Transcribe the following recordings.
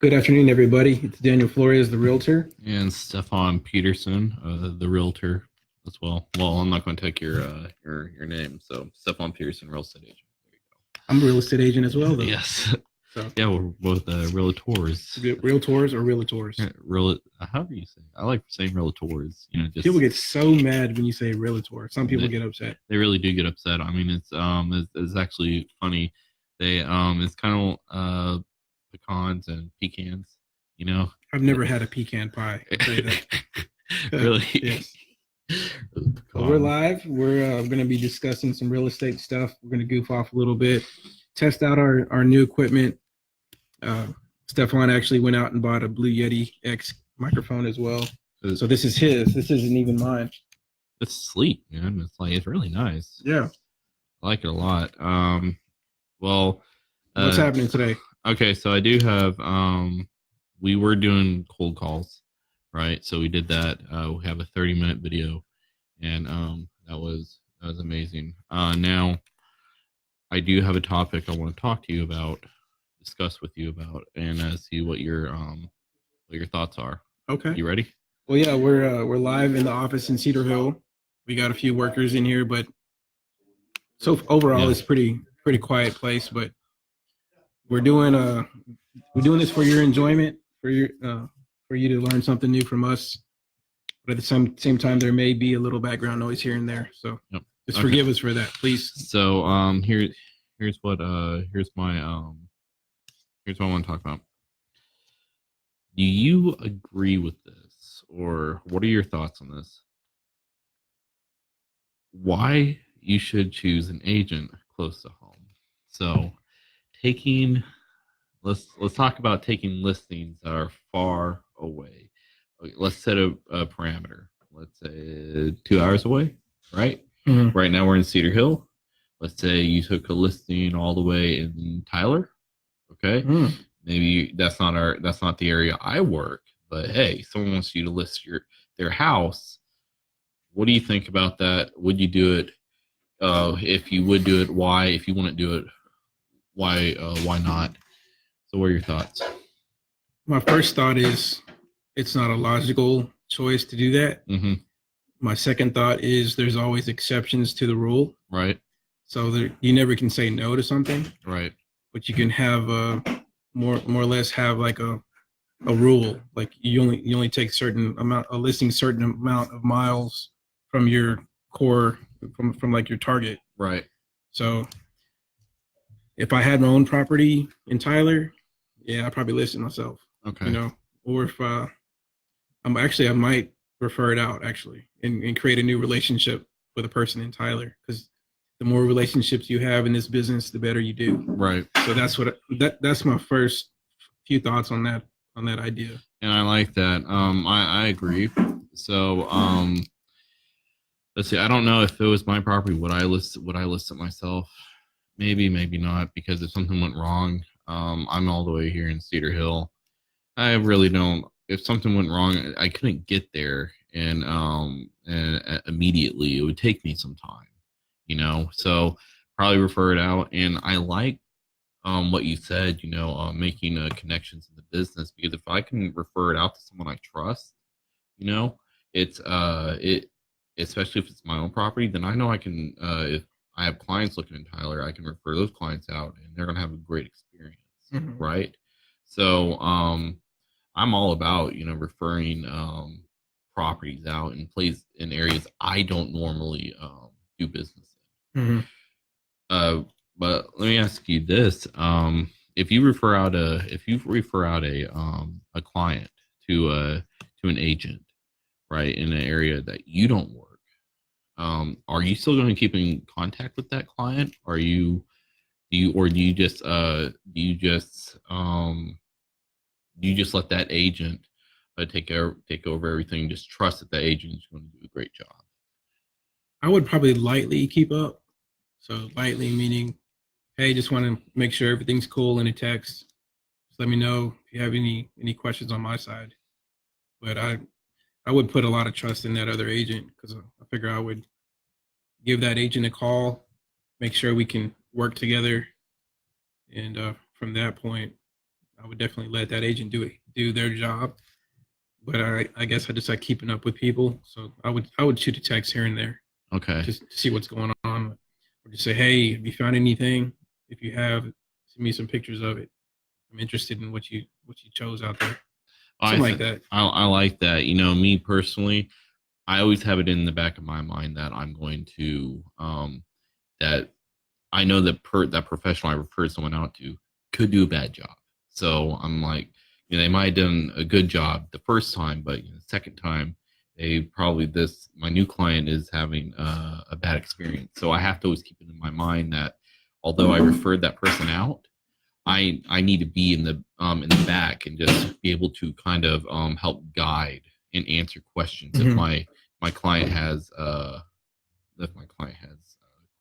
Good afternoon, everybody. It's Daniel Flores, the realtor. And Stefan Peterson, the realtor as well. Well, I'm not going to take your name. So Stefan Peterson, real estate agent. I'm a real estate agent as well, There you though. go. Yes. So, Yeah, we're both realtors. realtors or realtors? Real. How do you say? I like saying realtors. People Just get so mad when you say realtor. Some people they, get upset. they really do get upset. I mean, it's actually funny. It's kind of pecans and pecans. You know. I've never had a pecan pie. I'll tell you that. Really. Yes. But we're Pecan. live. We're going to be discussing some real estate stuff. We're going to goof off a little bit, test out our new equipment. Uh, Stefan actually went out and bought a Blue Yeti X microphone as well. So this is his. This isn't even mine. It's sleek, man. It's really nice. Yeah. I like it a lot. Well, What's uh, happening today? okay, so I do have we were doing cold calls, right? So we did that. We have a 30-minute video, and that was amazing. Now I do have a topic I want to talk to you about, discuss with you about, and see what your thoughts are. Okay. You ready? Well, yeah, we're live in the office in Cedar Hill. We got a few workers in here, but so overall, Yeah. it's pretty quiet place. But we're doing we're doing this for your enjoyment, for you to learn something new from us. But at the same time, there may be a little background noise here and there. So Yep. just Okay. forgive us for that, please. So here's what here's what I want to talk about. Do you agree with this, or what are your thoughts on this? Why you should choose an agent close to home? So, taking let's talk about taking listings that are far away. Okay, let's set a parameter. Let's say 2 hours away, right? Mhm. Right now we're in Cedar Hill. Let's say you took a listing all the way in Tyler. Okay, Mm. maybe that's not the area I work, but hey, someone wants you to list their house. What do you think about that? Would you do it? If you would do it, why? If you wouldn't do it, why? Why not? So, what are your thoughts? My first thought is it's not a logical choice to do that. Mm-hmm. My second thought is there's always exceptions to the rule. Right. So you never can say no to something, Right. but you can have more or less have like a rule. Like you only take a listing certain amount of miles from your core from like your target. Right. So if I had my own property in Tyler, yeah, I probably list it myself. You Okay. know, or if I might refer it out actually and create a new relationship with a person in Tyler because the more relationships you have in this business, the better you do. Right. So that's my first few thoughts on that idea. And I like that. I agree. So, let's see. I don't know if it was my property. Would I list it myself? Maybe, maybe not. Because if something went wrong, I'm all the way here in Cedar Hill. I really don't. If something went wrong, I couldn't get there, and immediately it would take me some time. So probably refer it out. And I like what you said, making connections in the business, because if I can refer it out to someone I trust, you know, it's it especially if it's my own property, then I know I can if I have clients looking in Tyler, I can refer those clients out and they're gonna have a great experience, Mm-hmm. right? So I'm all about, referring properties out in areas I don't normally do business in. Mm-hmm. But let me ask you this: if you refer out a client to an agent, right, in an area that you don't work, are you still going to keep in contact with that client? Do you just do you just let that agent take over everything? Just trust that agent is going to do a great job. I would probably lightly keep up. So lightly meaning, hey, just want to make sure everything's cool in a text. Just let me know if you have any questions on my side. But I would put a lot of trust in that other agent because I figure I would give that agent a call, make sure we can work together, and from that point, I would definitely let that agent do their job. But I guess I just like keeping up with people. So I would shoot a text here and there Okay. just to see what's going on, or just say, hey, have you found anything? If you have, send me some pictures of it. I'm interested in what you chose out there. Something like that. I like that. You know, me personally, I always have it in the back of my mind that I'm going to that I know that that professional I referred someone out to could do a bad job. So I'm like, you know, they might have done a good job the first time, but the second time, they probably my new client is having a bad experience. So I have to always keep it in my mind that although I referred that person out, I need to be in the back and just be able to kind of help guide and answer questions if my client has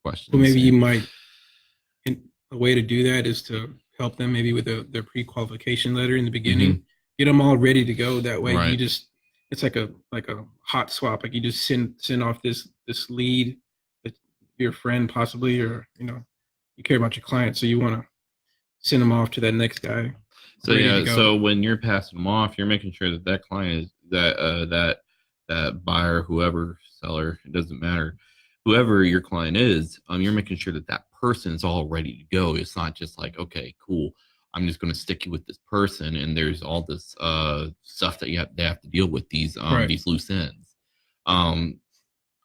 questions. Well, maybe you might. A way to do that is to help them maybe with their pre-qualification letter in the beginning. Get them all ready to go. That way, Right. you just it's like a hot swap. Like you just send off this lead that your friend possibly, or you care about your client, so you want to send them off to that next guy. So yeah, so when you're passing them off, you're making sure that that client is that buyer, whoever, seller, it doesn't matter, whoever your client is, you're making sure that that person is all ready to go. It's not just like, okay, cool, I'm just going to stick you with this person, and there's all this stuff that they have to deal with, these loose ends. I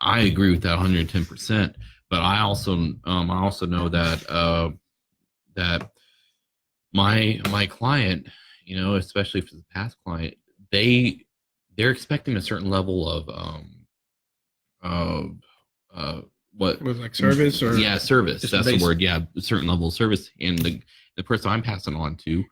agree with that 110%, but I also know that that my client, you know, especially if it's a past client, they're expecting a certain level of what was like service, or service. That's the word. Yeah, a certain level of service, and the person I'm passing on to,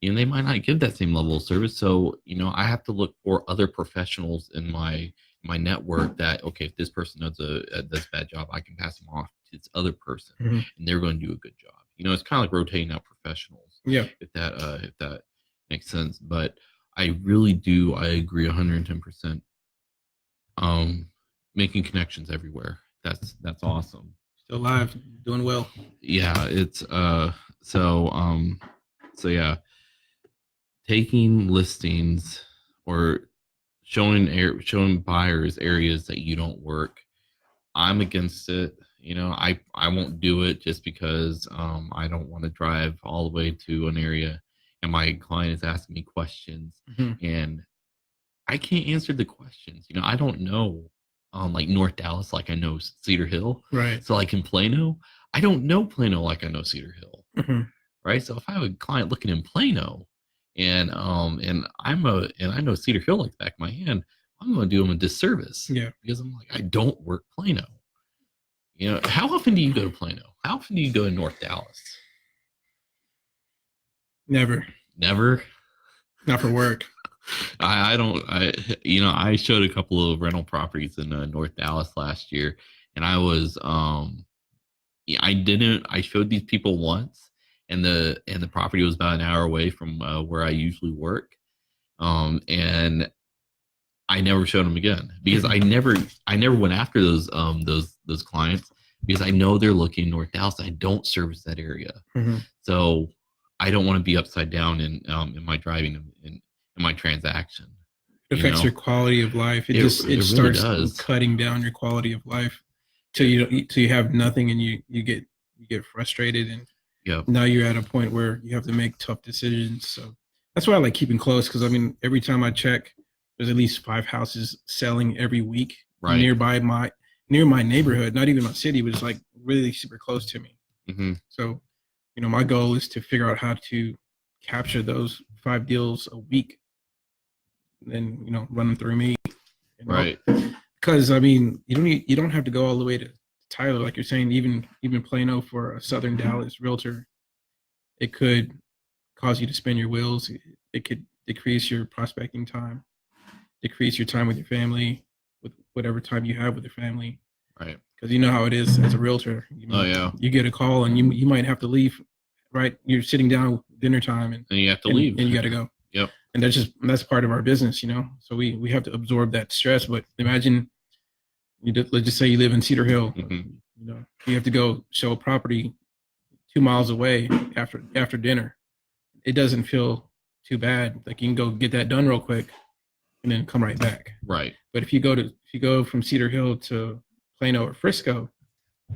you know, they might not give that same level of service. So, you know, I have to look for other professionals in my network that, okay, if this person does a bad job, I can pass them off to this other person, and they're going to do a good job. You know, it's kind of like rotating out professionals. Yeah. If that makes sense. But I really do. I agree 110%. Making connections everywhere. That's awesome. Still alive, doing well. Yeah, it's so yeah, taking listings or showing buyers areas that you don't work. I'm against it. You know, I won't do it just because I don't want to drive all the way to an area and my client is asking me questions and I can't answer the questions. You know, I don't know like North Dallas like I know Cedar Hill. Right. So like in Plano, I don't know Plano like I know Cedar Hill. Right. So if I have a client looking in Plano and I know Cedar Hill like the back of my hand, I'm going to do them a disservice. Yeah. Because I'm like, I don't work Plano. You know, how often do you go to Plano? How often do you go to North Dallas? Never. Never? Not for work. I showed a couple of rental properties in North Dallas last year, and I was I showed these people once, and the property was about an hour away from where I usually work, and I never showed them again because I never went after those clients because I know they're looking in North Dallas. I don't service that area, so I don't want to be upside down in my driving in my transaction. It affects your quality of life. It starts really cutting down your quality of life till you have nothing, and you get frustrated, and now you're at a point where you have to make tough decisions. So that's why I like keeping close, because I mean, every time I check, there's at least 5 houses selling every week near my neighborhood, not even my city, but it's like really super close to me. So, you know, my goal is to figure out how to capture those 5 deals a week, and then, you know, run them through me. Right. Because I mean, you don't have to go all the way to Tyler, like you're saying. Even Plano for a Southern Dallas realtor, it could cause you to spin your wheels. It could decrease your prospecting time, decrease your time with your family, with whatever time you have with your family. Right. Because you know how it is as a realtor. You get a call and you might have to leave. Right. You're sitting down dinner time and you have to leave, and you got to go. Yep. And that's part of our business, you know. So we have to absorb that stress. But imagine let's just say you live in Cedar Hill. You know, you have to go show a property 2 miles away after dinner. it doesn't feel too bad. Like you can go get that done real quick and then come right back. Right. But if you go from Cedar Hill to Plano or Frisco, I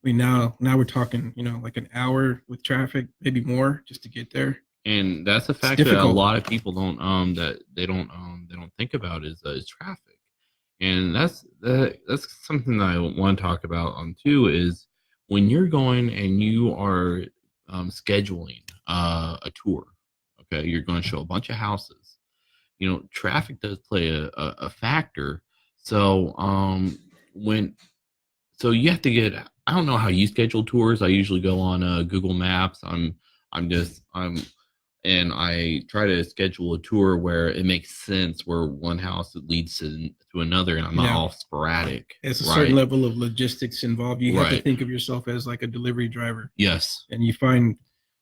mean now we're talking, like an hour with traffic, maybe more just to get there. And that's a It's factor that a difficult. lot of people don't that they don't think about is traffic. And that's something that I want to talk about too is when you're going and you are scheduling a tour. Okay, you're going to show a bunch of houses. Traffic does play a factor. So when so you have to get. I don't know how you schedule tours. I usually go on Google Maps. And I try to schedule a tour where it makes sense, where one house leads to another, and I'm not all sporadic. There's a certain level of logistics involved. You have to think of yourself as like a delivery driver. Yes. And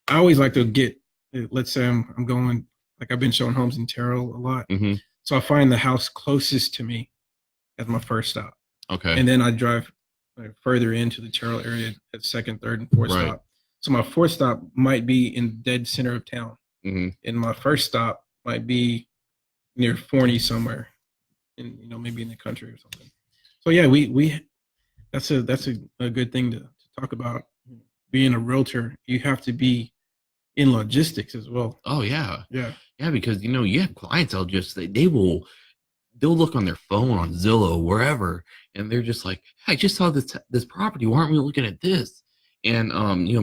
I always like to get, let's say I'm going, like I've been showing homes in Terrell a lot. Mm-hmm. So I find the house closest to me as my first stop. Okay. And then I drive further into the Terrell area at second, third, and fourth stop. So my fourth stop might be in dead center of town. Mm-hmm. And my first stop might be near Forney somewhere, in maybe in the country or something. So yeah, we that's a good thing to talk about. Being a realtor, you have to be in logistics as well. Oh yeah, yeah, because you have clients. They'll look on their phone, on Zillow, wherever, and they're just like, hey, I just saw this property. Why aren't we looking at this? And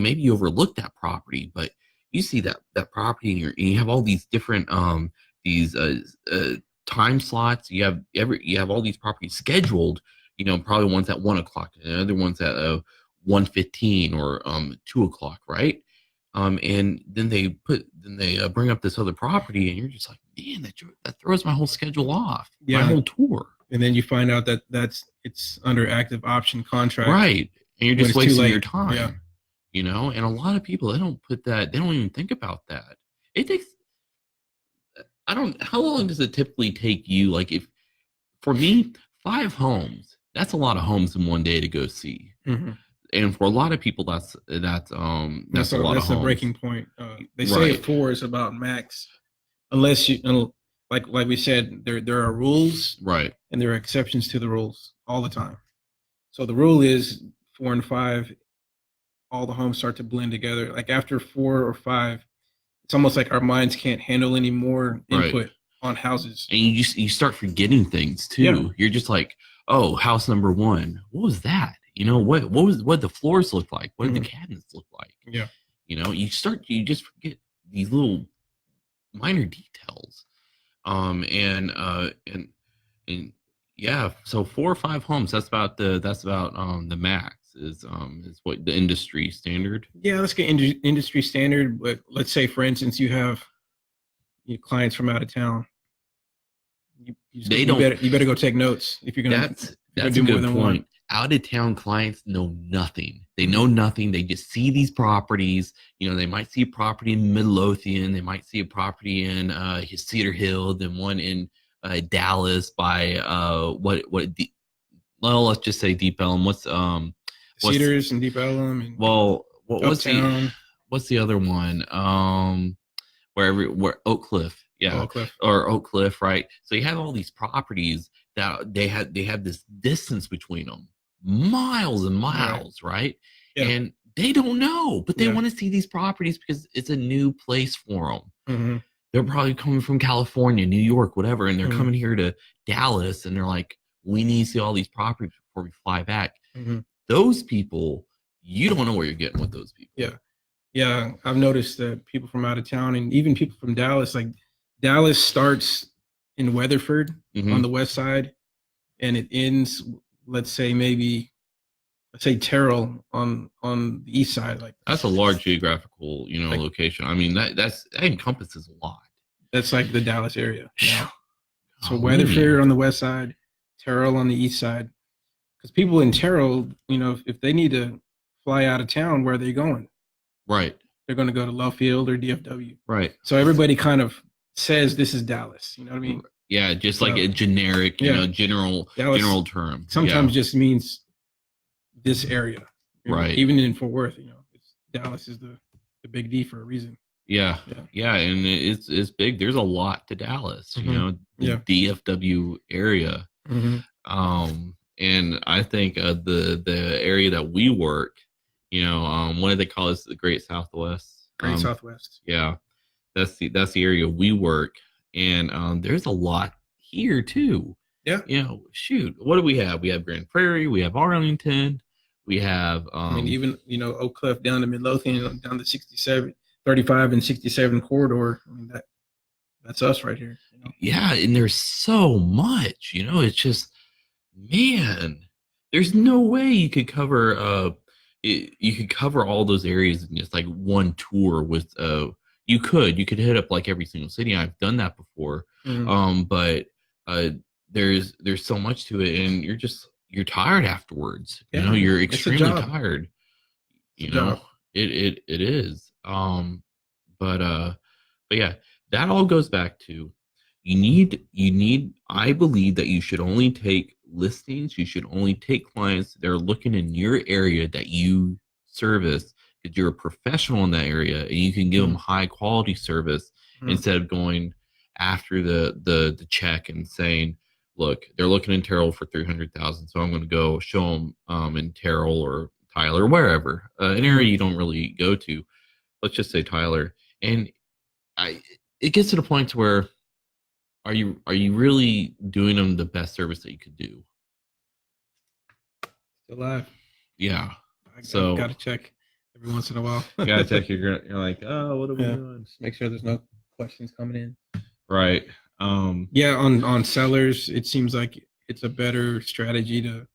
maybe you overlooked that property, but you see that property and you have all these different these time slots. You have all these properties scheduled, probably one's at 1:00 and other one's at 1:15 or 2:00, right? And then they bring up this other property and you're just like, man, that throws my whole schedule off, my whole tour. And then you find out that it's under active option contract, right? And you're just wasting your time. Yeah. And a lot of people, they don't even think about that. It takes, how long does it typically take you? Like for me, 5 homes, that's a lot of homes in one day to go see. Mm-hmm. And for a lot of people, that's a lot of homes. That's a breaking point. They say 4 is about max, unless you, like we said, there are rules, right? And there are exceptions to the rules all the time. So the rule is 4 and 5. All the homes start to blend together. Like after 4 or 5, it's almost like our minds can't handle any more input on houses. And you start forgetting things too. Yeah. You're just like, oh, house number 1. What was that? What the floors look like? What did the cabinets look like? Yeah. You just forget these little minor details. And yeah, so 4 or 5 homes, that's about the max. Is what the industry standard. Yeah, let's get industry standard. But let's say, for instance, you have clients from out of town. You better go take notes if you're gonna. That's a good point. Out of town clients know nothing. They know nothing. They just see these properties. They might see a property in Midlothian. They might see a property in Cedar Hill. Then one in Dallas by let's just say Deep Ellum. Cedars and Deep Ellum. And what's the other one? Where Oak Cliff, or Oak Cliff, right? So you have all these properties that they have this distance between them, miles and miles, right? Yeah. And they don't know, but they want to see these properties because it's a new place for them. Mm-hmm. They're probably coming from California, New York, whatever, and they're coming here to Dallas, and they're like, we need to see all these properties before we fly back. Mm-hmm. Those people, you don't know where you're getting with those people. Yeah. I've noticed that people from out of town and even people from Dallas, like Dallas starts in Weatherford on the west side, and it ends, let's say Terrell on the east side. Like that's a large geographical, location. I mean, that encompasses a lot. That's like the Dallas area. Yeah. So Weatherford on the west side, Terrell on the east side. Because people in Terrell, if they need to fly out of town, where are they going? Right. They're going to go to Love Field or DFW. Right. So everybody kind of says this is Dallas. You know what I mean? Yeah, just like a generic, general term. Sometimes just means this area. Right. Even in Fort Worth, Dallas is the big D for a reason. Yeah, Yeah. yeah, and it's big. There's a lot to Dallas, you Hmm. know, the Yeah. DFW area. Hmm. And I think the area that we work, you know, what do they call this? The Great Southwest. Great Southwest. Yeah, that's the area we work, and there's a lot here too. Yeah. You know, shoot, what do we have? We have Grand Prairie, we have Arlington, we have I mean, even, Oak Cliff down to Midlothian, down to 67, 35 and 67 corridor. I mean, that's us right here. yeah, and there's so much, you know, it's just, man, there's no way you could cover you could cover all those areas in just like one tour with you could hit up like every single city. I've done that before. Mhm. But uh there's so much to it, and you're tired afterwards. You Yeah, know, you're it's a extremely job. tired. It's a You know, job. it is. But but yeah, that all goes back to you need I believe that you should only take listings, you should only take clients that are looking in your area that you service, because you're a professional in that area and you can give them Mhm. high quality service, Mhm. instead of going after the check and saying, look, they're looking in Terrell for 300,000, so I'm going to go show them in Terrell or Tyler, wherever, an area Mhm. you don't really go to. Let's just say Tyler. And I it gets to the point to where, are you really doing them the best service that you could do? Still alive. Yeah. I So got to check every once in a while. you gotta check you're like, oh, what are we Yeah. doing? Just make sure there's no questions coming in. Right. Um, Yeah, on sellers, it seems like it's a better strategy to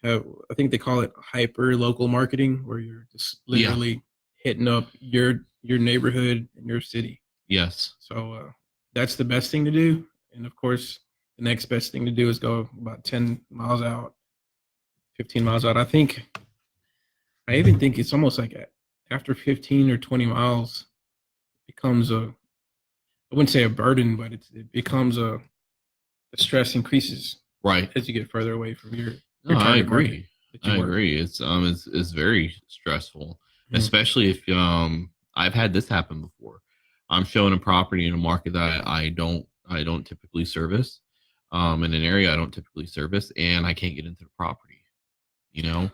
have. I think they call it hyper local marketing, where you're just yeah. literally hitting up your neighborhood and your city. Yes. So that's the best thing to do. And of course, the next best thing to do is go about 10 miles out, 15 miles out. I even think it's almost like after 15 or 20 miles becomes I wouldn't say a burden, but it becomes the stress increases Right. as you get further away from No, your I target market agree. that you I work. agree. It's very stressful, Mhm. especially if I've had this happen before. I'm showing a property in a market that I don't typically service, in an area I don't typically service, and I can't get into the property, you know?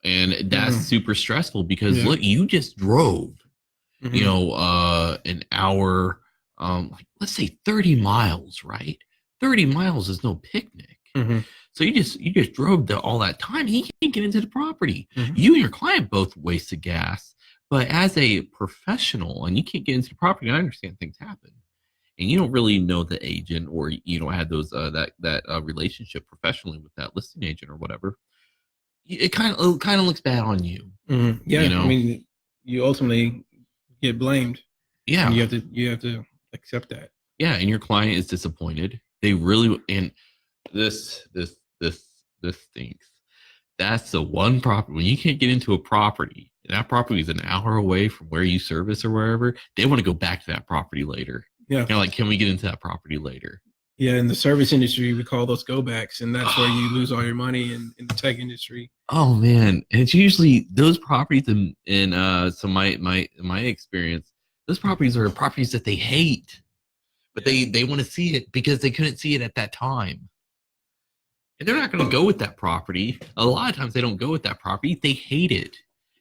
And that's Mhm. super stressful because Yeah. look, you just drove, Hmm. an hour, like, let's say 30 miles, right? 30 miles is no picnic. Hmm. So you just drove all that time. He can't get into the property. Hmm. You and your client both wasted gas. But as a professional, and you can't get into the property, I understand things happen, and you don't really know the agent, or you don't have those that relationship professionally with that listing agent or whatever. It kind of looks bad on you, Hmm. you Yeah. I know. mean, you ultimately get blamed, and Yeah, you have to accept that. yeah, and your client is disappointed. They really, and this stinks. That's the one property when you can't get into a property, and that property is an hour away from where you service or wherever. They want to go back to that property later. Yeah. Like, can we get into that property later? Yeah. In the service industry, we call those go backs, and that's where you lose all your money in the tech industry. Oh man, and it's usually those properties in so my experience, those properties are properties that they hate, but Yeah. they want to see it because they couldn't see it at that time. And they're not going to go with that property. A lot of times they don't go with that property. They hate it.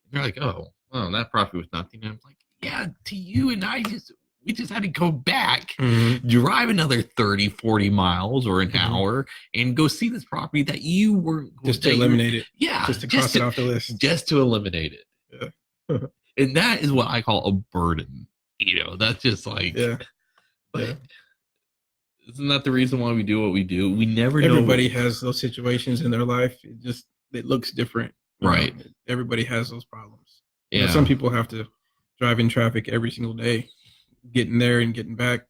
And they're like, oh, well, that property was nothing. And I'm like, yeah, to you and we just had to go back, Hmm. drive another 30, 40 miles or an Hmm. hour and go see this property that you were Just to that you eliminate it, yeah, just to cross it off the list. just to eliminate it. Yeah. And that is what I call a burden. That's just like, Yeah. Yeah. but isn't that the reason why we do what we do? We never know. Everybody has those situations in their life. It looks different. Right. Everybody has those problems. Some Yeah. people have to drive in traffic every single day, getting there and getting back.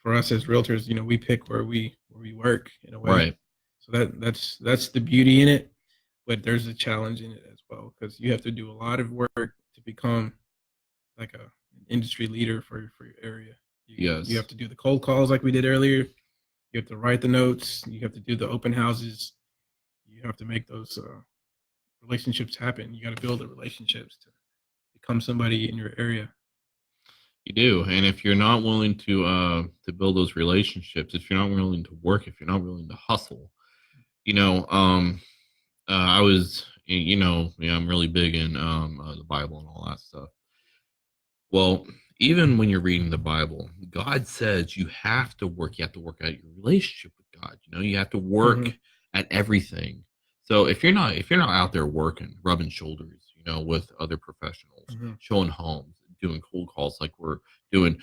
For us as realtors, we pick where we work in a way. Right. So that's the beauty in it, but there's a challenge in it as well, because you have to do a lot of work to become like an industry leader for your area. You Yes. have to do the cold calls like we did earlier. You have to write the notes. You have to do the open houses. You have to make those relationships happen. You got to build the relationships to become somebody in your area. You do, and if you're not willing to build those relationships, if you're not willing to work, if you're not willing to hustle, you know, I was, yeah, I'm really big in the Bible and all that stuff. Well, even when you're reading the Bible, God says you have to work. You have to work out your relationship with God. You have to work at everything. So if you're not out there working, rubbing shoulders, with other professionals, showing homes, doing cold calls like we're doing,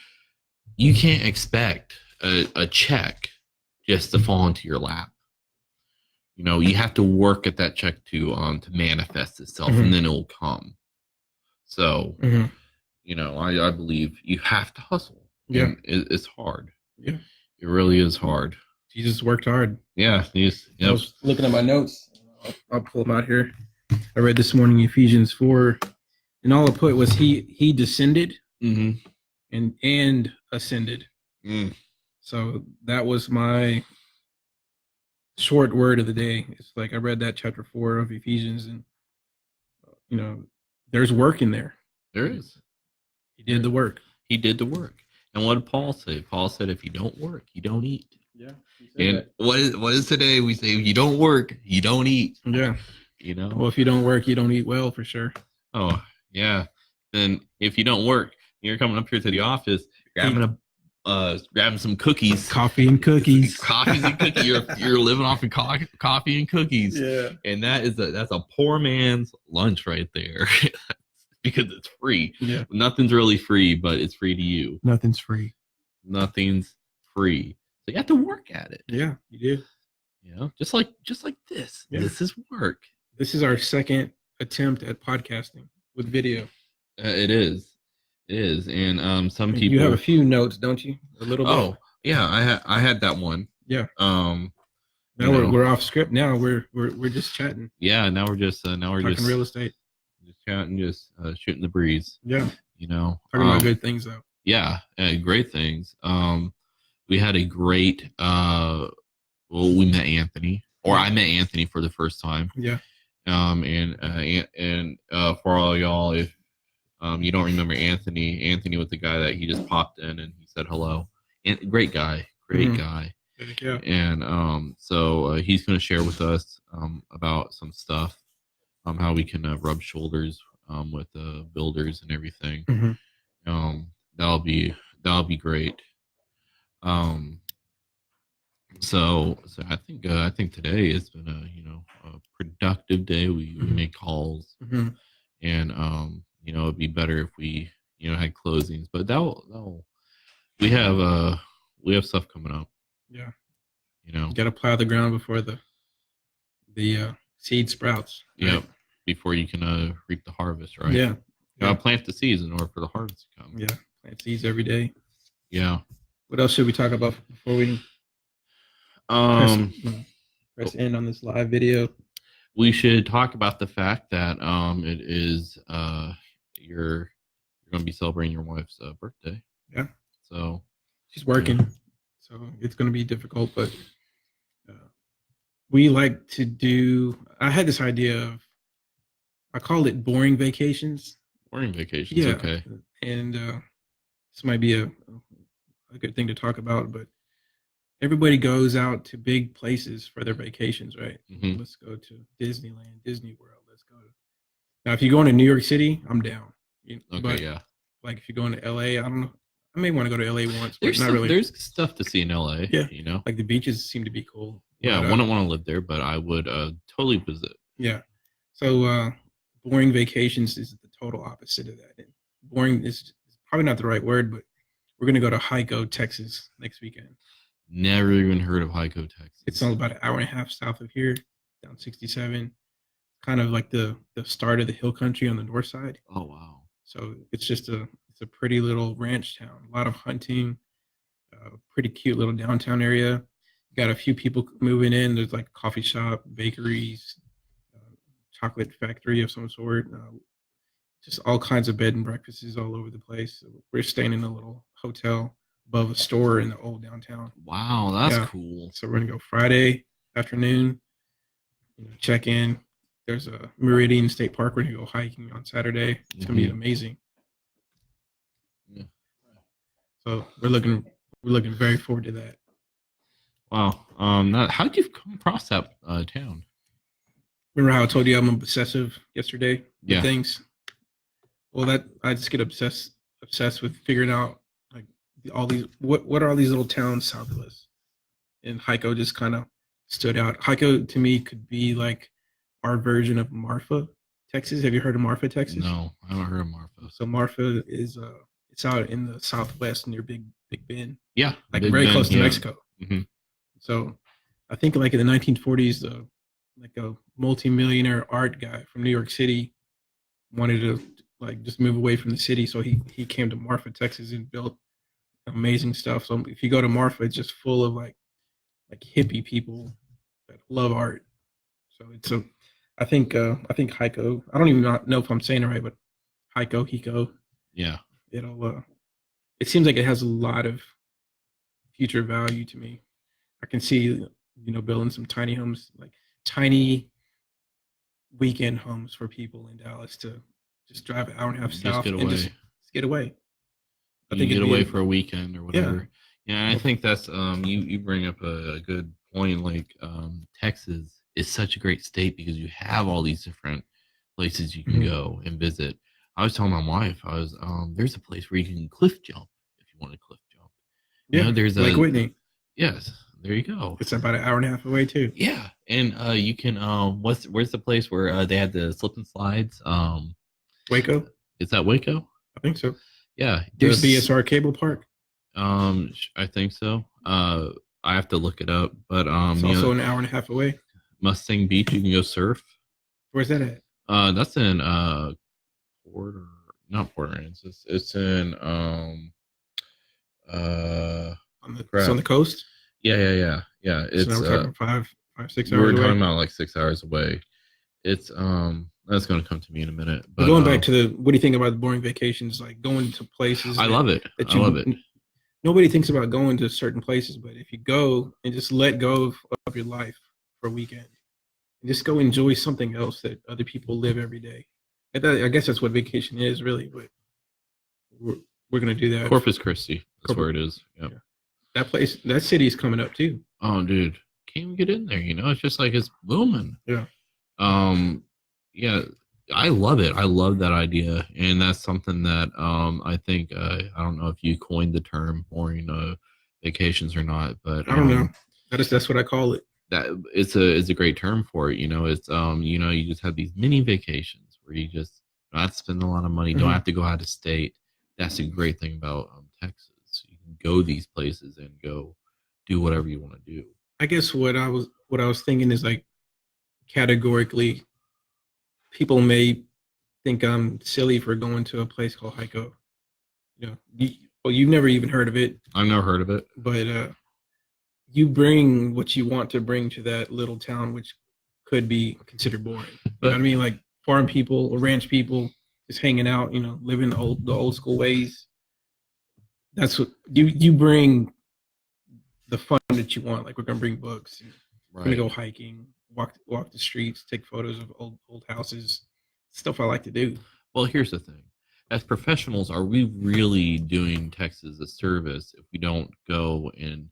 you can't expect a check just to fall into your lap. You have to work at that check to manifest itself, and then it will come. So, I believe you have to hustle. Yeah. It's hard. Yeah. It really is hard. Jesus worked hard. Yeah. I was looking at my notes. I'll pull them out here. I read this morning Ephesians 4, and all I put was he descended and ascended. So that was my short word of the day. It's like I read that chapter 4 of Ephesians, and there's work in there. There is. He did the work. He did the work. And what did Paul say? Paul said, if you don't work, you don't eat. Yeah. And what is today? We say, if you don't work, you don't eat. Yeah. Well, if you don't work, you don't eat well, for sure. Oh, yeah. Then if you don't work, you're coming up here to the office, grabbing some cookies. Coffee and cookies. Coffees and cookies. You're living off of coffee and cookies. Yeah. And that's a poor man's lunch right there. Because it's free. Yeah. Nothing's really free, but it's free to you. Nothing's free. Nothing's free. So you have to work at it. Yeah, you do. Just like this. Yeah. This is work. This is our second attempt at podcasting with video. It is. And some people. You have a few notes, don't you? A little bit. Oh, yeah. I had that one. Yeah. Now we're off script. Now we're just chatting. Yeah. Now we're just talking real estate. Just chatting, just shooting the breeze. Yeah. Talking about good things though. Yeah, great things. We had a great. We met Anthony, or I met Anthony for the first time. Yeah. And for all y'all, if you don't remember Anthony was the guy that he just popped in and he said hello. And great guy. Yeah. And so he's going to share with us about some stuff, how we can rub shoulders with builders and everything. That'll be great. So I think today has been a productive day. We made calls, and it'd be better if we had closings, but we have stuff coming up. Yeah. You got to plow the ground before the seed sprouts. Right? Yep. Before you can reap the harvest, right? Yeah. You gotta plant the seeds in order for the harvest to come. Yeah. Plant seeds every day. Yeah. What else should we talk about before we press end on this live video? We should talk about the fact that it is you're going to be celebrating your wife's birthday. Yeah. So she's working, so it's going to be difficult. But we like to do. I had this idea of. I call it boring vacations. Boring vacations. Yeah. Okay. And this might be a good thing to talk about, but everybody goes out to big places for their vacations, right? Let's go to Disneyland, Disney World. Let's go. Now, if you're going to New York City, I'm down. Okay, yeah. Like if you're going to LA, I don't know. I may want to go to LA once, but not really. There's stuff to see in LA. Yeah. Like the beaches seem to be cool. Yeah, I wouldn't want to live there, but I would totally visit. Yeah. So boring vacations is the total opposite of that. And boring is probably not the right word, but we're going to go to Hico, Texas next weekend. Never even heard of Hico, Texas. It's only about an hour and a half south of here, down 67. Kind of like the start of the hill country on the north side. Oh, wow. So it's just a pretty little ranch town. A lot of hunting, pretty cute little downtown area. Got a few people moving in. There's like a coffee shop, bakeries, chocolate factory of some sort. Just all kinds of bed and breakfasts all over the place. We're staying in a little hotel above a store in the old downtown. Wow, that's cool. So we're gonna go Friday afternoon. Check in. There's a Meridian State Park. We're gonna go hiking on Saturday. It's gonna be amazing. Yeah. So we're looking very forward to that. Wow. How did you come across that town? Remember how I told you I'm obsessive yesterday with Yeah. things? Well, that I just get obsessed with figuring out like all these what are all these little towns south of us, and Heiko just kind of stood out. Heiko to me could be like our version of Marfa, Texas. Have you heard of Marfa, Texas? No, I haven't heard of Marfa. So Marfa is it's out in the southwest near Big Bend, Yeah, like Big very Ben, close to yeah. Mexico. Hmm. So I think like in the 1940s, like a multimillionaire art guy from New York City wanted to like just move away from the city, so he came to Marfa, Texas, and built amazing stuff. So if you go to Marfa, it's just full of like hippie people that love art. So it's a I think Heiko. I don't even know if I'm saying it right, but Hiko. Yeah. It seems like it has a lot of future value to me. I can see building some tiny homes, like tiny weekend homes for people in Dallas to just drive an hour and a half Just south get and away. just get away. I You think get it'd away be for a weekend or whatever. Yeah, I think that's you bring up a good point. Like Texas is such a great state because you have all these different places you can Mhm. go and visit. I was telling my wife, there's a place where you can cliff jump if you want to cliff jump. You know, Yeah, there's Lake a Whitney. yes, there you go. It's about an hour and a half away too. Yeah, and you can where's the place where they had the slip and slides? Waco, Is that Waco? I think so. Yeah, The there's BSR Cable Park. I think so. I have to look it up, but It's also an hour and a half away. Mustang Beach, you can go surf. Where's that at? That's in Port or not Port Aransas. It's in uh It's on crap. the coast. Yeah. So now It's we're talking 5, 6 we're hours talking away. about like 6 hours away. It's that's gonna come to me in a minute. But But going back to what do you think about the boring vacations? Like going to places I love it. that I love it. nobody thinks about going to certain places, but if you go and just let go of your life for a weekend and just go enjoy something else that other people live every day. I guess that's what vacation is really, but we're, we're gonna do that. Corpus Christi. That's where it is. Yep. Yeah. That city is coming up too. Oh, dude, can't even get in there. You know, it's just like it's booming. Yeah. Yeah, I love it. I love that idea, and that's something that I think I don't know if you coined the term boring vacations or not, but I don't know. That's what I call it. that it's a great term for it. You know, it's you just have these mini vacations where you just don't have to spend a lot of money, don't Mhm. have to go out of state. That's a great thing about Texas. You can go these places and go do whatever you want to do. I guess what I was thinking is like categorically, people may think I'm silly for going to a place called Heiko. You've never even heard of it, I've never heard of it. but you bring what you want to bring to that little town, which could be considered boring. You know what I mean? Like farm people or ranch people just hanging out, living the old school ways. That's what you bring the fun that you want. Like we're gonna bring books. We're gonna Right. go hiking, walk the streets, take photos of old houses, stuff I like to do. Well, here's the thing. As professionals, are we really doing Texas a service if we don't go and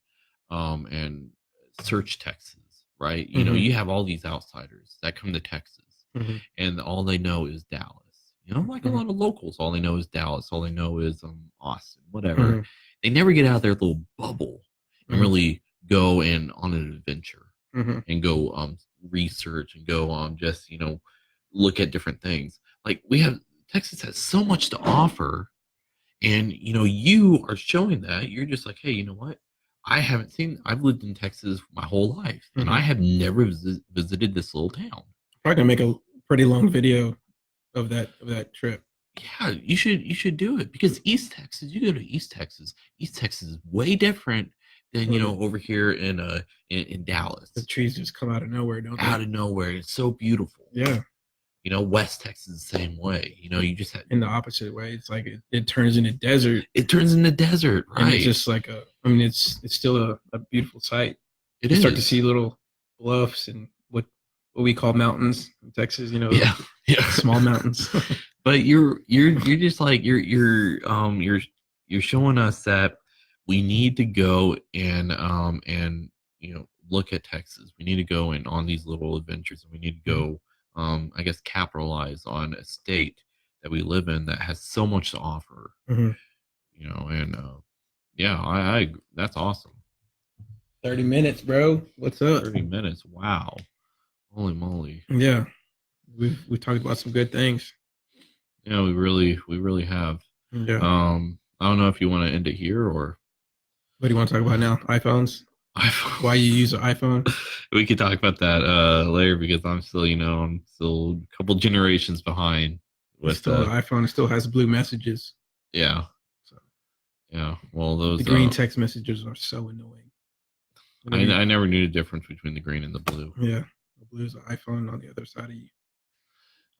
search Texas, right? You know, Mhm. you have all these outsiders that come to Texas Mhm. and all they know is Dallas. You know, like a Mhm. lot of locals, all they know is Dallas, all they know is Austin, whatever. Mhm. They never get out of their little bubble and Mhm. really go and on an adventure Mhm. and go research and go just look at different things. Like we have Texas has so much to offer, and you are showing that. You're just like, hey, you know what? I've lived in Texas my whole life, and I Mhm. have never visited this little town. Probably gonna make a pretty long video of that trip. Yeah, you should do it because East Texas. You go to East Texas. East Texas is way different than Where the, over here in the Dallas. trees just come out of nowhere, don't Out they? of nowhere, it's so beautiful. Yeah. West Texas is the same way. You just have In the opposite way, it's like it turns into desert, it turns into desert, and it's right? just like it's still a beautiful sight. It You start to is. see little bluffs and what we call mountains in Texas. Yeah, yeah. small mountains. But you're just like you're you're showing us that we need to go and look at Texas. We need to go and on these little adventures, and we need to go I guess capitalize on a state that we live in that has so much to offer. Mhm. And yeah, I that's awesome. 30 minutes, bro. What's up? 30 minutes. Wow. Holy moly. Yeah. We've talked about some good things. Yeah, we really have. Yeah. I don't know if you want to end it here or What do you want to talk about now? iPhones? Why you use an iPhone? We could talk about that later because I'm still a couple generations behind with The iPhone still has blue messages. yeah. So Yeah. Well, those the green text messages are so annoying. I never knew the difference between the green and the blue. Yeah. The blue is an iPhone on the other side of you.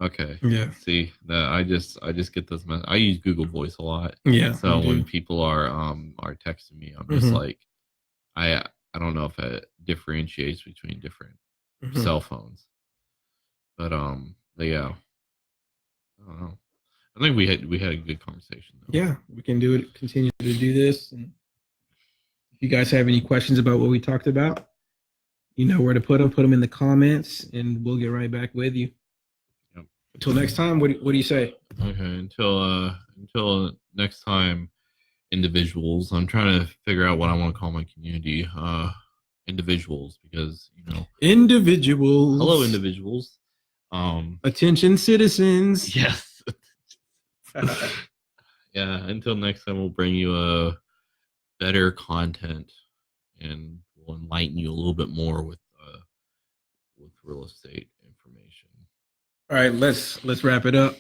Okay. Yeah. See that I just get those. I use Google Voice a lot. Yeah. So when people are texting me, I'm just like, I don't know if it differentiates between different cell phones, but yeah, I don't know. I think we had a good conversation though. Yeah, we can do it. Continue to do this, and if you guys have any questions about what we talked about, you know where to put them. Put them in the comments, and we'll get right back with you. Yep. Until next time, what do you say? Okay, until next time, individuals. I'm trying to figure out what I want to call my community. Individuals, because Individuals. Hello, individuals. Attention, citizens. Yes. Yeah. Until next time, we'll bring you a better content, and we'll enlighten you a little bit more with real estate information. All right, let's wrap it up.